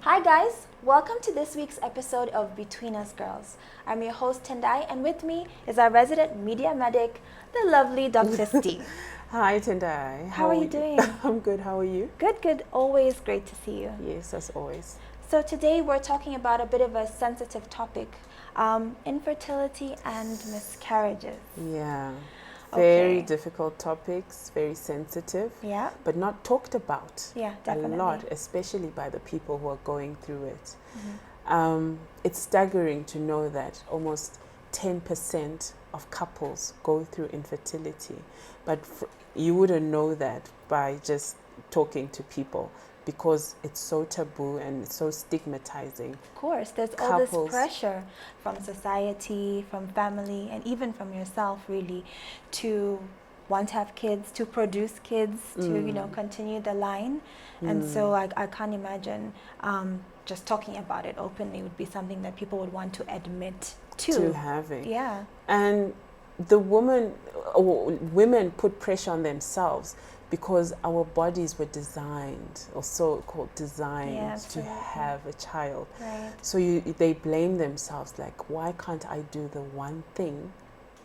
Hi guys, welcome to this week's episode of Between Us Girls. I'm your host Tendai, and with me is our resident media medic, the lovely Dr. Stee. Hi Tendai. How are you doing? I'm good. How are you? Good. Always great to see you. Yes, as always. So today we're talking about a bit of a sensitive topic, infertility and miscarriages. Yeah. Very Okay. difficult topics, very sensitive, Yeah, but not talked about yeah, definitely. a lot, especially by the people who are going through it. Mhm. It's staggering to know that almost 10% of couples go through infertility, but you wouldn't know that by just talking to people because it's so taboo and it's so stigmatizing. Of course, there's all this Couples. pressure from society, from family, and even from yourself, really, to want to have kids, to produce kids, to continue the line. And so I can't imagine just talking about it openly would be something that people would want to admit to having. Yeah. And the women put pressure on themselves because our bodies were designed, or so-called designed, to have a child. Right. So they blame themselves, like, why can't I do the one thing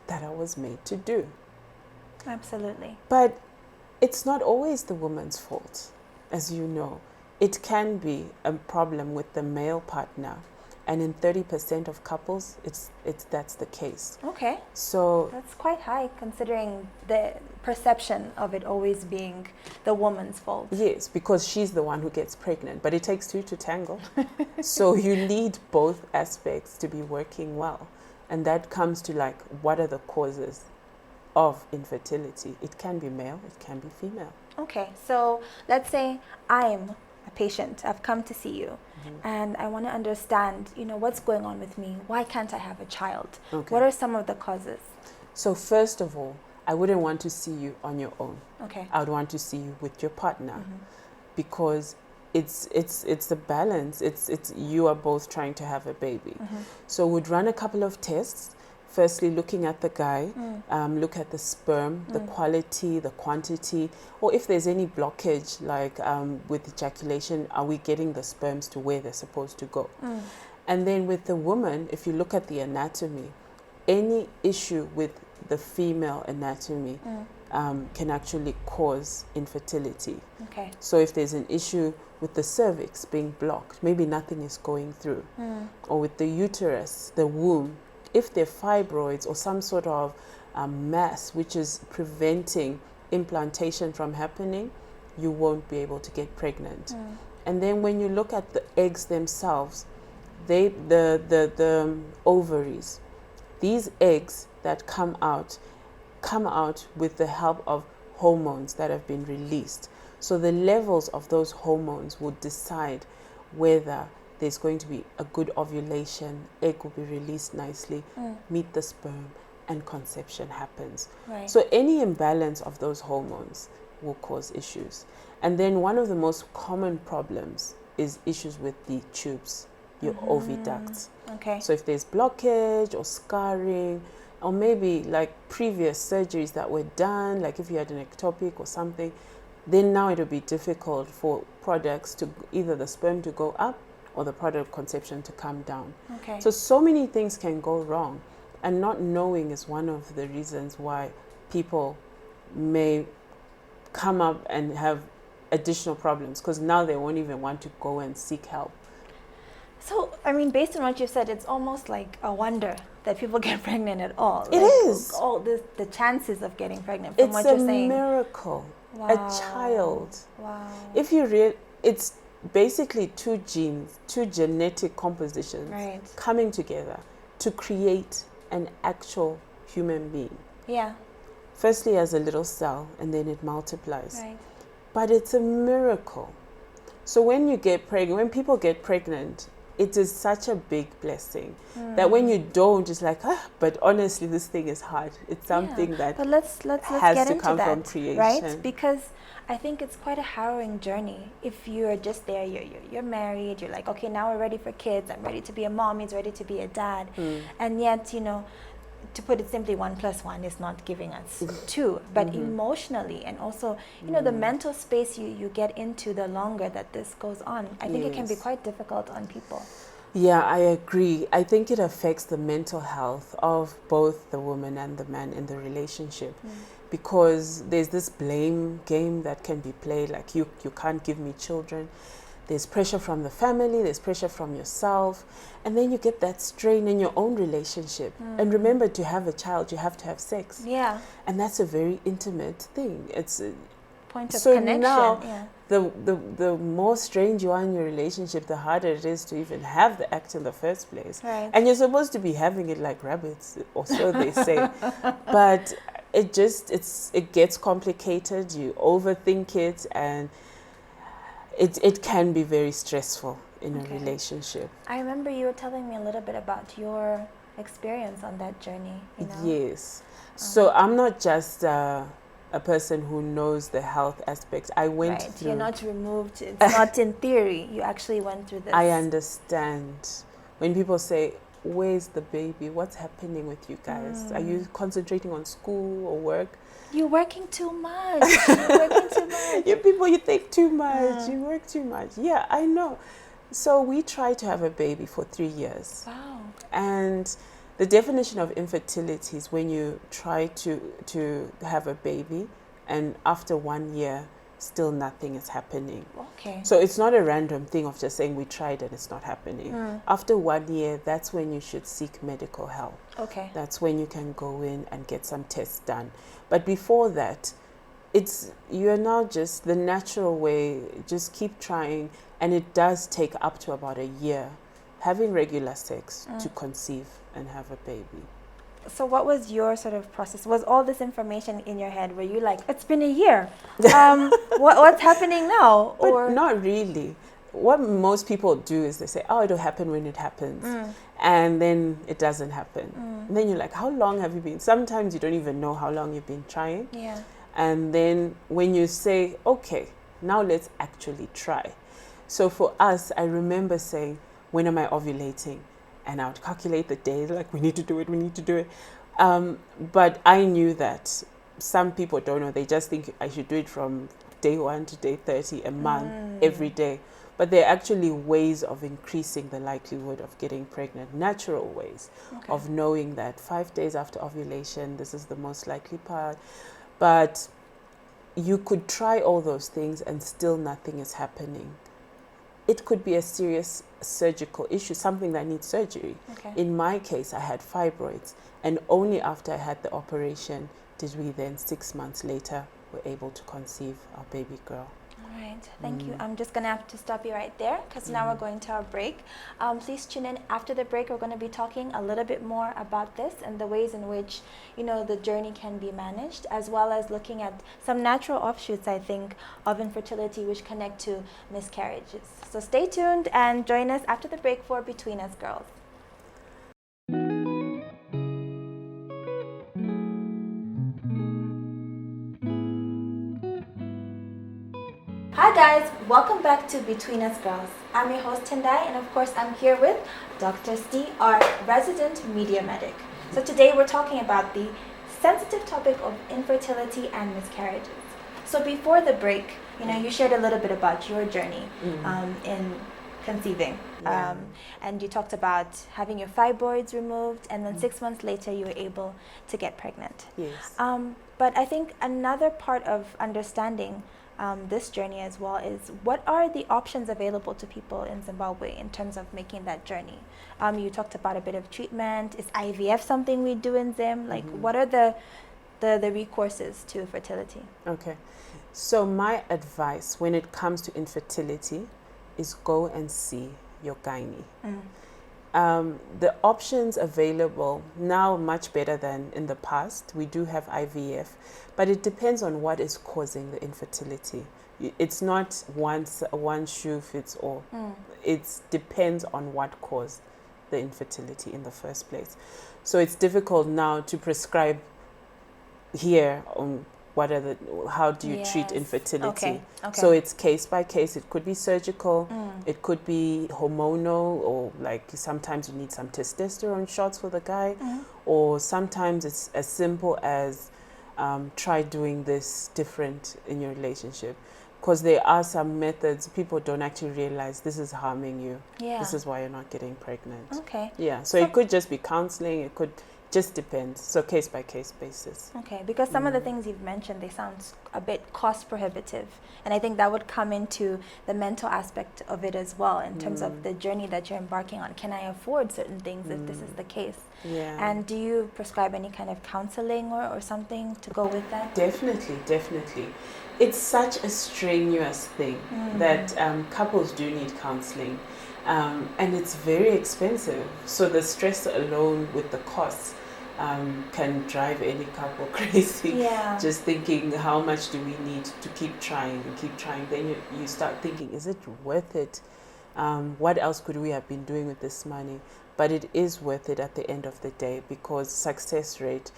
that I was made to do? Absolutely. But it's not always the woman's fault, as you know. It can be a problem with the male partner. And in 30% of couples, that's the case. Okay. So that's quite high considering the perception of it always being the woman's fault. Yes, because she's the one who gets pregnant, but it takes two to tango. So you need both aspects to be working well. And that comes to, like, what are the causes of infertility? It can be male, it can be female. Okay, so let's say I'm a patient. I've come to see you. And I want to understand, what's going on with me? Why can't I have a child? Okay. What are some of the causes? So first of all, I wouldn't want to see you on your own. Okay. I would want to see you with your partner, because it's the balance. It's you are both trying to have a baby. So we'd run a couple of tests. Firstly, looking at the guy, look at the sperm, the quality, the quantity, or if there's any blockage, like with ejaculation, are we getting the sperms to where they're supposed to go? And then with the woman, if you look at the anatomy, any issue with the female anatomy can actually cause infertility. Okay. So if there's an issue with the cervix being blocked, maybe nothing is going through, or with the uterus, the womb, if there are fibroids or some sort of mass which is preventing implantation from happening, you won't be able to get pregnant. And then when you look at the eggs themselves, the ovaries, these eggs that come out with the help of hormones that have been released. So the levels of those hormones would decide whether there's going to be a good ovulation, egg will be released nicely, meet the sperm, and conception happens. Right. So any imbalance of those hormones will cause issues. And then one of the most common problems is issues with the tubes, your oviducts. Okay. So if there's blockage or scarring, or maybe like previous surgeries that were done, like if you had an ectopic or something, then now it will be difficult for products to, either the sperm to go up or the product of conception to come down. Okay. So many things can go wrong, and not knowing is one of the reasons why people may come up and have additional problems, because now they won't even want to go and seek help. So, I mean, based on what you said, it's almost like a wonder that people get pregnant at all. It is. All the chances of getting pregnant, from It's what you're a saying. miracle. Wow. A child. Wow. If you it's basically two genes, two genetic compositions Right. coming together to create an actual human being. Yeah. Firstly as a little cell, and then it multiplies. Right. But it's a miracle. So when people get pregnant, it is such a big blessing that when you don't, it's like, but honestly, this thing is hard. It's something that but let's has get to into come that, from creation. right? Because I think it's quite a harrowing journey. If you're just there, you're married, you're like, okay, now we're ready for kids. I'm ready to be a mom. He's ready to be a dad, and yet to put it simply, 1 + 1 is not giving us 2, but emotionally, and also, the mental space you get into the longer that this goes on, I think it can be quite difficult on people. Yeah, I agree. I think it affects the mental health of both the woman and the man in the relationship, because there's this blame game that can be played, like you can't give me children. There's pressure from the family, there's pressure from yourself, and then you get that strain in your own relationship. And remember, to have a child, you have to have sex. Yeah. And that's a very intimate thing. It's point of so connection. now, the more strained you are in your relationship, the harder it is to even have the act in the first place. Right. And you're supposed to be having it like rabbits, or so they say. But it gets complicated. You overthink it, and it can be very stressful in a relationship. I remember you were telling me a little bit about your experience on that journey. Yes. So I'm not just a person who knows the health aspects. I went through. You're not removed. It's not in theory. You actually went through this. I understand. When people say, "Where's the baby? What's happening with you guys? Are you concentrating on school or work?" You're working too much. You're working too much. You people, you think too much. You work too much. Yeah, I know. So we tried to have a baby for 3 years. Wow. And the definition of infertility is when you try to have a baby, and after 1 year, still nothing is happening. Okay. So it's not a random thing of just saying we tried and it's not happening. After 1 year, that's when you should seek medical help. Okay. That's when you can go in and get some tests done. But before that, you're now just the natural way, just keep trying, and it does take up to about a year having regular sex to conceive and have a baby. So what was your sort of process? Was all this information in your head? Were you like, it's been a year, what's happening now? But or not really. What most people do is they say, oh, it'll happen when it happens. And then it doesn't happen. And then you're like, how long have you been? Sometimes you don't even know how long you've been trying. Yeah. And then when you say, okay, now let's actually try. So for us, I remember saying, when am I ovulating? And I would calculate the days, like, we need to do it. But I knew that some people don't know. They just think I should do it from day 1 to day 30, a month, every day. But there are actually ways of increasing the likelihood of getting pregnant, natural ways of knowing that 5 days after ovulation, this is the most likely part. But you could try all those things and still nothing is happening. It could be a serious surgical issue, something that needs surgery. Okay. In my case, I had fibroids, and only after I had the operation did we then, 6 months later, were able to conceive our baby girl. All right, thank you. I'm just going to have to stop you right there, because now we're going to our break. Please tune in after the break. We're going to be talking a little bit more about this and the ways in which, the journey can be managed, as well as looking at some natural offshoots, I think, of infertility which connect to miscarriages. So stay tuned and join us after the break for Between Us Girls. Hi guys, welcome back to Between Us Girls. I'm your host Tendai, and of course I'm here with Dr. Stee, our resident media medic. So today we're talking about the sensitive topic of infertility and miscarriages. So before the break, you shared a little bit about your journey in conceiving. And you talked about having your fibroids removed, and then 6 months later you were able to get pregnant. Yes. But I think another part of understanding this journey as well is, what are the options available to people in Zimbabwe in terms of making that journey? You talked about a bit of treatment. Is IVF something we do in Zim? Like, what are the recourses to fertility? Okay. So my advice when it comes to infertility is go and see your gynae. The options available now much better than in the past. We do have IVF, but it depends on what is causing the infertility. It's not one shoe fits all. It depends on what caused the infertility in the first place. So it's difficult now to prescribe here how do you treat Yes. infertility? Okay. So it's case by case. It could be surgical, it could be hormonal, or like sometimes you need some testosterone shots for the guy, or sometimes it's as simple as try doing this different in your relationship. Because there are some methods people don't actually realize this is harming you. Yeah. This is why you're not getting pregnant. Okay. Yeah. So it could just be counseling. It could just depend. So case by case basis. Okay, because some of the things you've mentioned, they sound a bit cost prohibitive, and I think that would come into the mental aspect of it as well, in terms of the journey that you're embarking on. Can I afford certain things if this is the case? Yeah. And do you prescribe any kind of counseling or something to go with that? Definitely. It's such a strenuous thing that couples do need counseling, and it's very expensive. So the stress alone with the costs can drive any couple crazy. Yeah. Just thinking, how much do we need to keep trying and keep trying? Then you start thinking, is it worth it? What else could we have been doing with this money? But it is worth it at the end of the day, because success rate,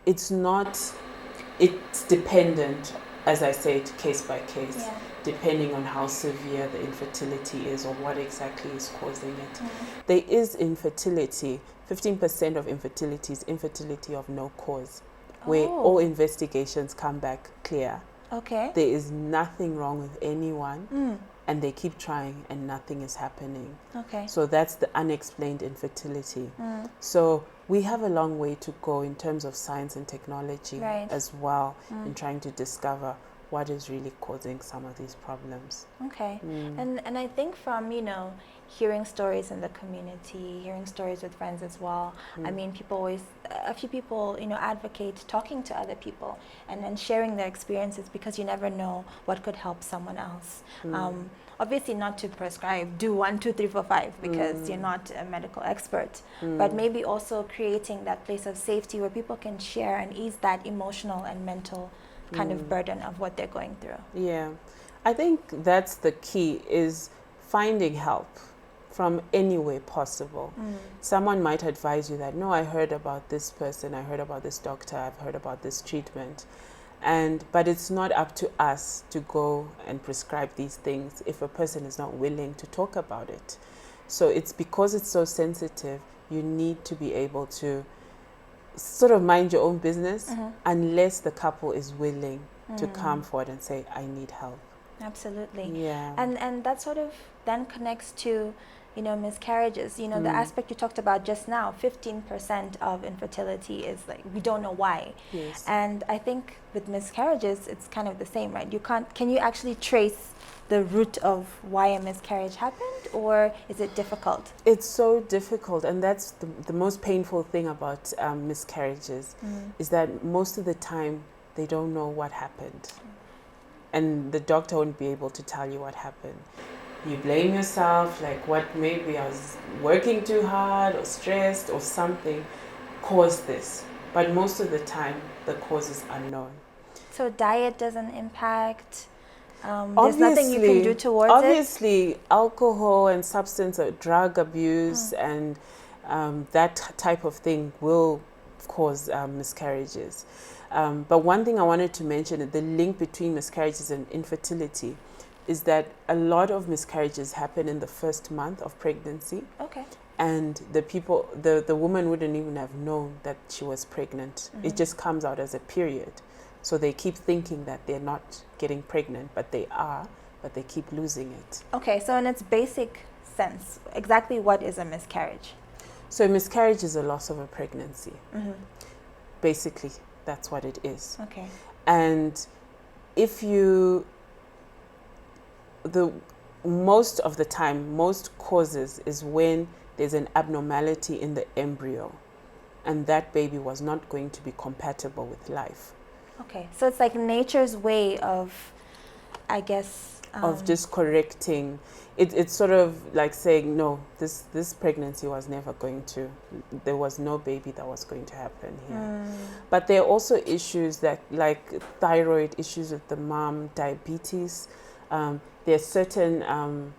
it's dependent, as I said, case by case, depending on how severe the infertility is or what exactly is causing it. There is infertility. 15% of infertility is infertility of no cause, where all investigations come back clear. Okay. There is nothing wrong with anyone, and they keep trying and nothing is happening. Okay. So that's the unexplained infertility. So we have a long way to go in terms of science and technology as well, in trying to discover what is really causing some of these problems. Okay. And I think from, hearing stories in the community, hearing stories with friends as well, I mean, a few people, advocate talking to other people and then sharing their experiences, because you never know what could help someone else. Obviously not to prescribe, do 1, 2, 3, 4, 5, because you're not a medical expert, but maybe also creating that place of safety where people can share and ease that emotional and mental kind of burden of what they're going through. Yeah, I think that's the key, is finding help from any way possible. Someone might advise you that, no, I heard about this person, I heard about this doctor, I've heard about this treatment, but it's not up to us to go and prescribe these things if a person is not willing to talk about it. So it's because it's so sensitive, you need to be able to sort of mind your own business, unless the couple is willing to come forward and say, I need help. Absolutely. Yeah. And that sort of then connects to, miscarriages. The aspect you talked about just now, 15% of infertility is like, we don't know why. Yes. And I think with miscarriages, it's kind of the same, right? Can you actually trace the root of why a miscarriage happened, or is it difficult? It's so difficult, and that's the most painful thing about miscarriages, is that most of the time they don't know what happened, and the doctor won't be able to tell you what happened. You blame yourself, like, what, maybe I was working too hard or stressed or something caused this, but most of the time the cause is unknown. So diet doesn't impact. There's nothing you can do towards obviously, alcohol and substance or drug abuse and that type of thing will cause miscarriages. But one thing I wanted to mention, the link between miscarriages and infertility, is that a lot of miscarriages happen in the first month of pregnancy. Okay. And the woman wouldn't even have known that she was pregnant. It just comes out as a period. So they keep thinking that they're not getting pregnant, but they are, but they keep losing it. Okay, so in its basic sense, exactly what is a miscarriage? So a miscarriage is a loss of a pregnancy. Basically, that's what it is. Okay. And if most of the time, most causes is when there's an abnormality in the embryo, and that baby was not going to be compatible with life. Okay, so it's like nature's way of, I guess... of just correcting. It's sort of like saying, no, this pregnancy was never going to, there was no baby that was going to happen here. But there are also issues that, like thyroid issues with the mom, diabetes. There are certain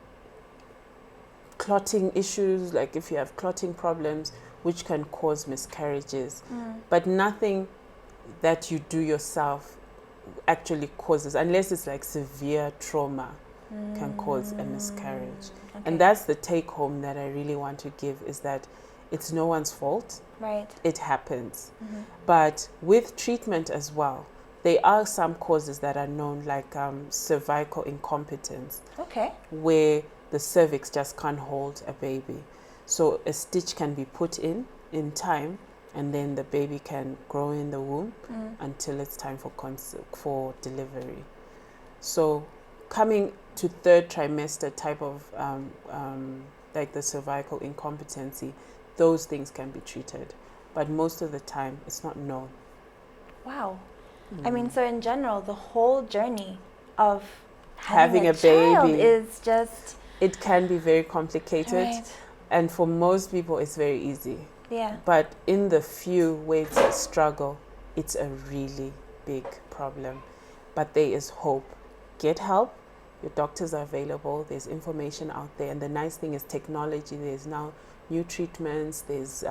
clotting issues, like if you have clotting problems, which can cause miscarriages. But nothing that you do yourself actually causes, unless it's like severe trauma, can cause a miscarriage. Okay. And that's the take home that I really want to give, is that it's no one's fault. Right. It happens. But with treatment as well, there are some causes that are known, like cervical incompetence. Okay. Where the cervix just can't hold a baby. So a stitch can be put in time, and then the baby can grow in the womb until it's time for delivery. So coming to third trimester type of like the cervical incompetency, those things can be treated, but most of the time it's not known. Wow. I mean, so in general, the whole journey of having a child baby is just, it can be very complicated. right. And for most people it's very easy. Yeah. But in the few where it's a struggle, it's a really big problem. But there is hope. Get help. Your doctors are available. There's information out there. And the nice thing is technology. There's now new treatments. There's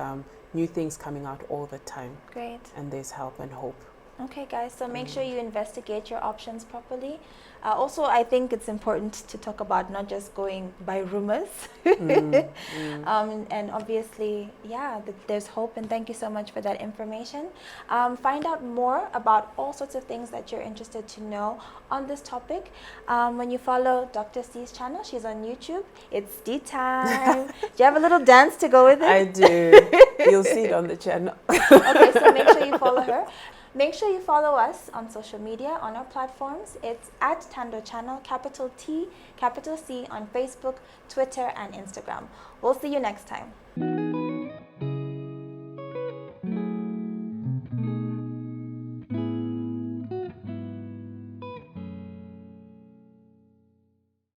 new things coming out all the time. Great. And there's help and hope. Okay, guys, so make sure you investigate your options properly. Also, I think it's important to talk about not just going by rumors. And obviously, yeah, there's hope, and thank you so much for that information. Find out more about all sorts of things that you're interested to know on this topic. When you follow Dr. Stee's channel, she's on YouTube. It's Stee time. Do you have a little dance to go with it? I do. You'll see it on the channel. Okay, so make sure you follow her. Make sure you follow us on social media, on our platforms. It's at Thando Channel, capital T, capital C, on Facebook, Twitter, and Instagram. We'll see you next time.